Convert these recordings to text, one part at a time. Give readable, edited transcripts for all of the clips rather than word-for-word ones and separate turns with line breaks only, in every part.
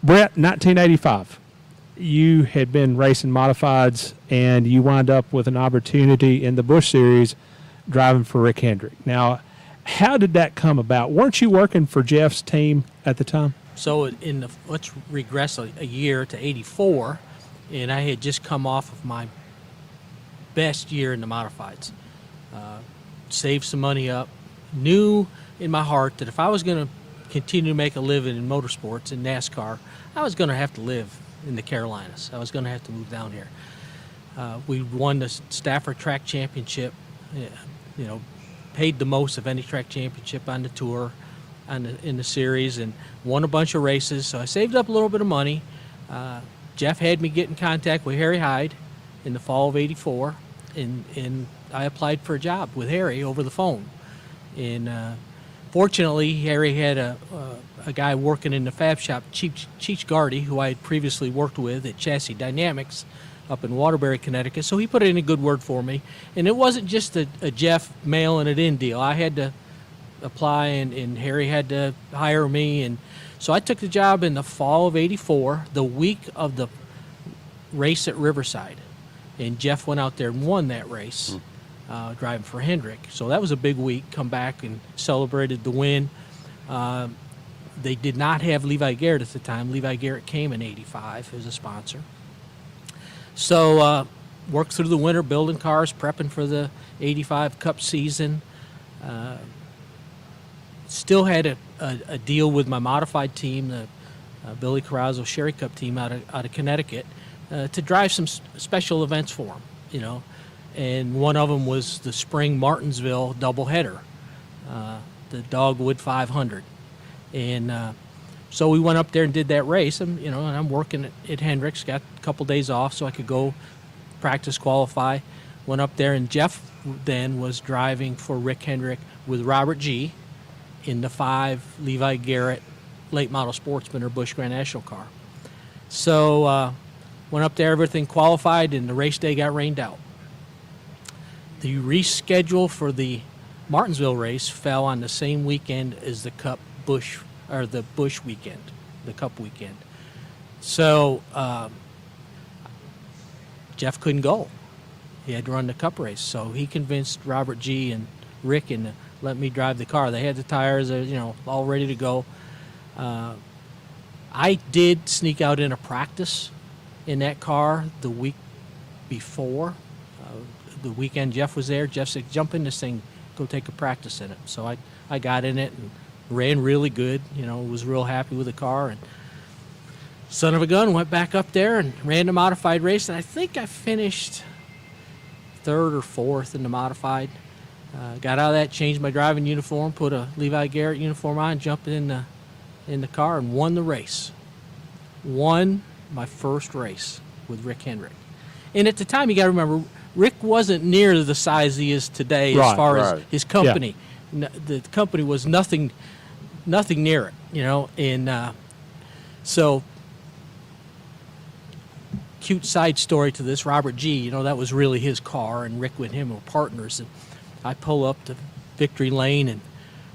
Brett, 1985. You had been racing modifieds, and you wound up with an opportunity in the Busch Series driving for Rick Hendrick. Now, how did that come about? Weren't you working for Geoff's team at the time?
So let's regress a year to 84, and I had just come off of my best year in the modifieds. Saved some money up, knew in my heart that if I was going to continue to make a living in motorsports, in NASCAR, I was going to have to live in the Carolinas. I was going to have to move down here. We won the Stafford Track Championship, paid the most of any track championship on the tour, in the series, and won a bunch of races. So I saved up a little bit of money. Geoff had me get in contact with Harry Hyde in the fall of '84, and I applied for a job with Harry over the phone. And fortunately, Harry had a guy working in the fab shop, Cheech Gardy, who I had previously worked with at Chassis Dynamics up in Waterbury, Connecticut. So he put in a good word for me. And it wasn't just a Geoff mailing it in deal. I had to apply, and Harry had to hire me. And so I took the job in the fall of '84, the week of the race at Riverside. And Geoff went out there and won that race, driving for Hendrick. So that was a big week. Come back and celebrated the win. They did not have Levi Garrett at the time. Levi Garrett came in '85 as a sponsor. So worked through the winter building cars, prepping for the '85 Cup season. Still had a deal with my modified team, the Billy Carrazzo Sherry Cup team out of Connecticut, to drive some special events for them, And one of them was the spring Martinsville doubleheader, the Dogwood 500. And so we went up there and did that race. And, and I'm working at Hendrick's, got a couple days off so I could go practice, qualify. Went up there, and Geoff then was driving for Rick Hendrick with Robert G. in the 5 Levi Garrett late model Sportsman or Busch Grand National car. So went up there, everything qualified, and the race day got rained out. The reschedule for the Martinsville race fell on the same weekend as the Cup Busch, or the Busch weekend, the Cup weekend. So Geoff couldn't go. He had to run the Cup race. So he convinced Robert G. and Rick and let me drive the car. They had the tires, all ready to go. I did sneak out in a practice in that car the week before. The weekend Geoff was there. Geoff said, jump in this thing, go take a practice in it. So I got in it and ran really good, was real happy with the car. And son of a gun, went back up there and ran the modified race. And I think I finished 3rd or 4th in the modified. Got out of that, changed my driving uniform, put a Levi Garrett uniform on, jumped in the car and won the race. Won my first race with Rick Hendrick. And at the time, you got to remember, Rick wasn't near the size he is today as far as his company. Yeah. The company was nothing near it, And so, cute side story to this, Robert G., that was really his car, and Rick and him were partners. And I pull up to victory lane, and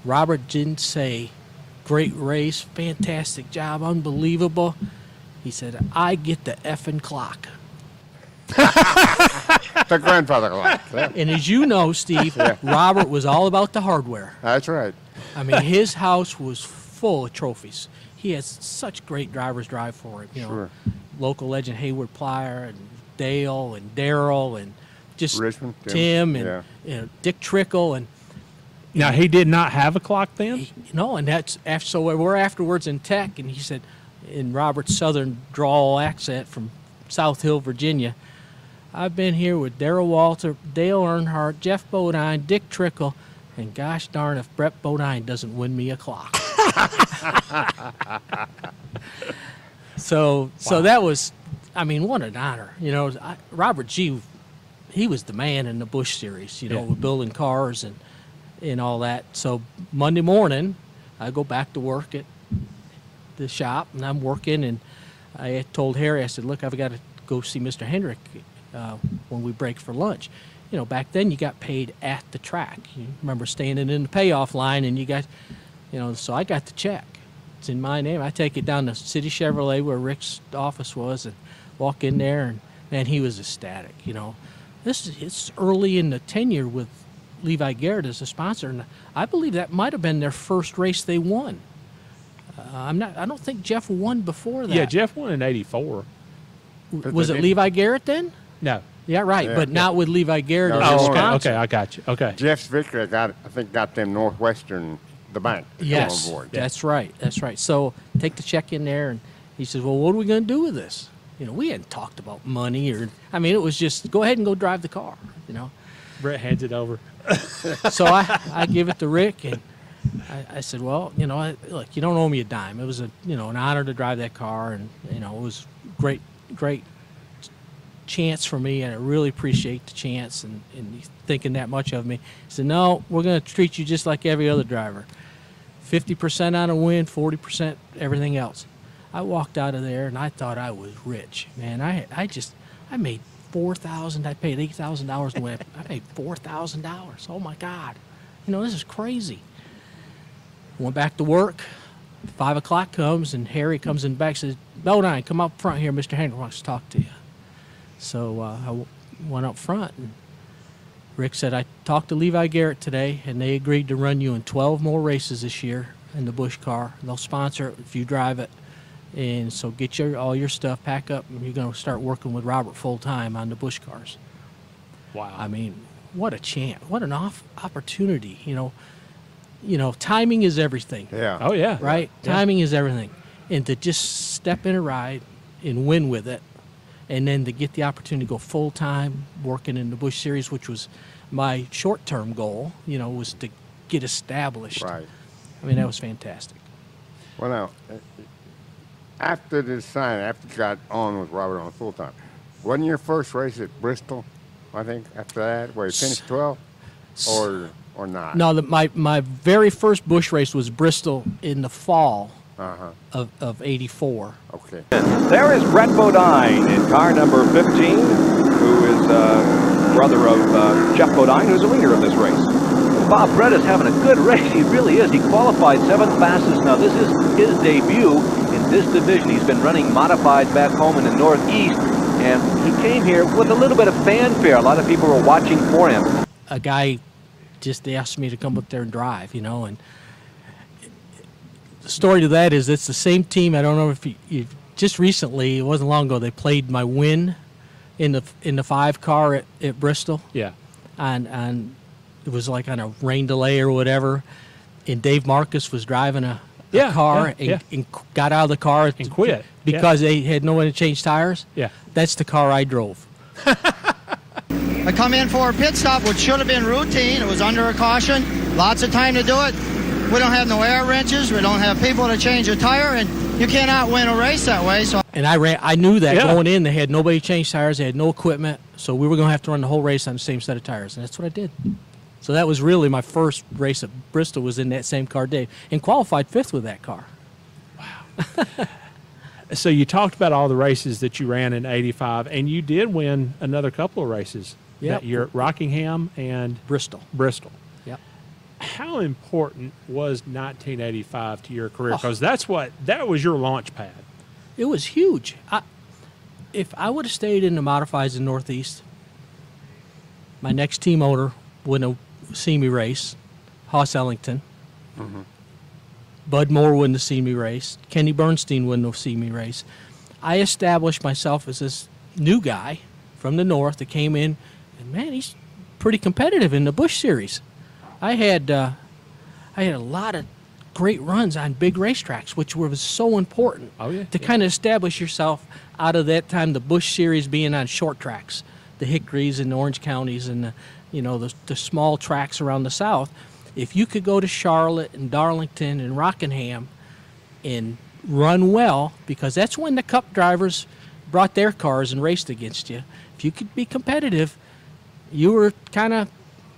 Robert didn't say, great race, fantastic job, unbelievable. He said, I get the effing clock.
The grandfather clock. Yeah.
And as you know, Steve, Robert was all about the hardware.
That's right.
I mean, his house was full of trophies. He has such great drivers drive for him.
Sure.
Local legend Hayward Plyer and Dale and Daryl and just
Richmond,
Tim and Dick Trickle. And
now, he did not have a clock then?
And that's after. So we're afterwards in tech, and he said, in Robert's southern drawl accent from South Hill, Virginia, I've been here with Darrell Walter, Dale Earnhardt, Geoff Bodine, Dick Trickle, and gosh darn if Brett Bodine doesn't win me a clock. So that was, what an honor. Robert G., he was the man in the Busch Series, with building cars and all that. So Monday morning, I go back to work at the shop, and I'm working, and I had told Harry, I said, look, I've got to go see Mr. Hendrick when we break for lunch. Back then you got paid at the track. You remember standing in the payoff line, and you got, so I got the check. It's in my name. I take it down to City Chevrolet where Rick's office was and walk in there, and man, he was ecstatic. You know, it's early in the tenure with Levi Garrett as a sponsor, and I believe that might have been their first race they won. I don't think Geoff won before that.
Yeah, Geoff won in '84.
Was it Levi Garrett then?
No.
Yeah, right, but not with Levi Garrett
No,
as a
they
Oh,
won.
sponsor.
okay, I got you. Okay.
Jeff's victory got them Northwestern, the bank, to
Yes,
come on board.
that's right. That's right. So take the check in there, and he says, "Well, what are we going to do with this?" You know, we hadn't talked about money, it was just go ahead and go drive the car. You know,
Brett hands it over.
so I give it to Rick, and I said, "Well, you know, look, you don't owe me a dime. It was an honor to drive that car, and it was great chance for me, and I really appreciate the chance and thinking that much of me." He said, "No, we're going to treat you just like every other driver. 50% on a win, 40% everything else." I walked out of there, and I thought I was rich. Man, I made $4,000. I paid $8,000 to win. I made $4,000. Oh, my God. This is crazy. Went back to work. 5 o'clock comes, and Harry comes in back and says, "Bodine, come up front here. Mr. Hendrick wants to talk to you." So I went up front, and Rick said, "I talked to Levi Garrett today, and they agreed to run you in 12 more races this year in the Busch car. They'll sponsor it if you drive it. And so get all your stuff, pack up, and you're going to start working with Robert full-time on the Busch cars."
Wow.
I mean, what a chance. What an opportunity. Timing is everything.
Yeah.
Oh, yeah.
Right?
Yeah.
Timing is everything. And to just step in a ride and win with it, and then to get the opportunity to go full-time working in the Busch Series, which was my short-term goal, was to get established.
Right.
I mean, that was fantastic.
Well, now, after you got on with Robert on full time, wasn't your first race at Bristol? I think after that, where you finished 12, or not?
No, my very first Busch race was Bristol in the fall of '84.
Okay.
There is Brett Bodine in car number 15, who is brother of Geoff Bodine, who's the leader of this race. Bob, Brett is having a good race. He really is. He qualified 7th fastest. Now, this is his debut in this division. He's been running modified back home in the Northeast, and he came here with a little bit of fanfare. A lot of people were watching for him.
A guy just asked me to come up there and drive, and the story to that is it's the same team. I don't know if you just recently, it wasn't long ago, they played my win in the 5 car at Bristol.
Yeah.
And it was like on a rain delay or whatever, and Dave Marcus was driving a car and got out of the car
And quit.
because they had no way to change tires.
Yeah.
That's the car I drove.
I come in for a pit stop, which should have been routine. It was under a caution. Lots of time to do it. We don't have no air wrenches. We don't have people to change a tire, and you cannot win a race that way. So
And I knew that
Yeah.
going in. They had nobody to change tires. They had no equipment. So we were going to have to run the whole race on the same set of tires. And that's what I did. So that was really my first race at Bristol, was in that same car, Dave, and qualified 5th with that car.
So you talked about all the races that you ran in '85, and you did win another couple of races
Yep.
that year at Rockingham and
Bristol.
Bristol.
Yep.
How important was 1985 to your career?
Oh.
Because that was your launch pad.
It was huge. If I would have stayed in the modifieds in Northeast, my next team owner wouldn't have seen me race. Hoss Ellington. Bud Moore wouldn't have seen me race. Kenny Bernstein wouldn't have seen me race. I established myself as this new guy from the north that came in, and man, he's pretty competitive in the Busch Series. I had a lot of great runs on big racetracks, which was so important to kind of establish yourself out of that time, the Busch Series being on short tracks, the Hickories and the Orange counties and the small tracks around the South. If you could go to Charlotte and Darlington and Rockingham and run well, because that's when the Cup drivers brought their cars and raced against you. If you could be competitive, you were kind of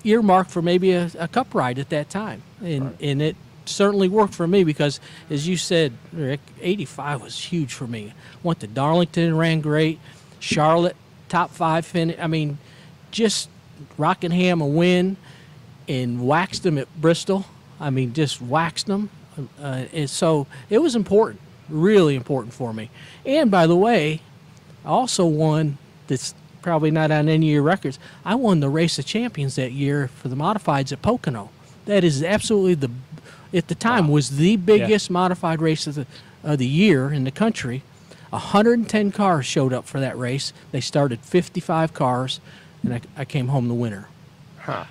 earmarked for maybe a Cup ride at that time. And it certainly worked for me because, as you said, Rick, 85 was huge for me. Went to Darlington, ran great. Charlotte, top 5 finish. I mean, just Rockingham a win, and waxed them at Bristol. I mean, just waxed them. And so it was important, really important for me. And by the way, I also won, that's probably not on any of your records, I won the Race of Champions that year for the modifieds at Pocono. That is absolutely at the time, was the biggest modified race of the year in the country. 110 cars showed up for that race. They started 55 cars, and I came home the winner.
Huh.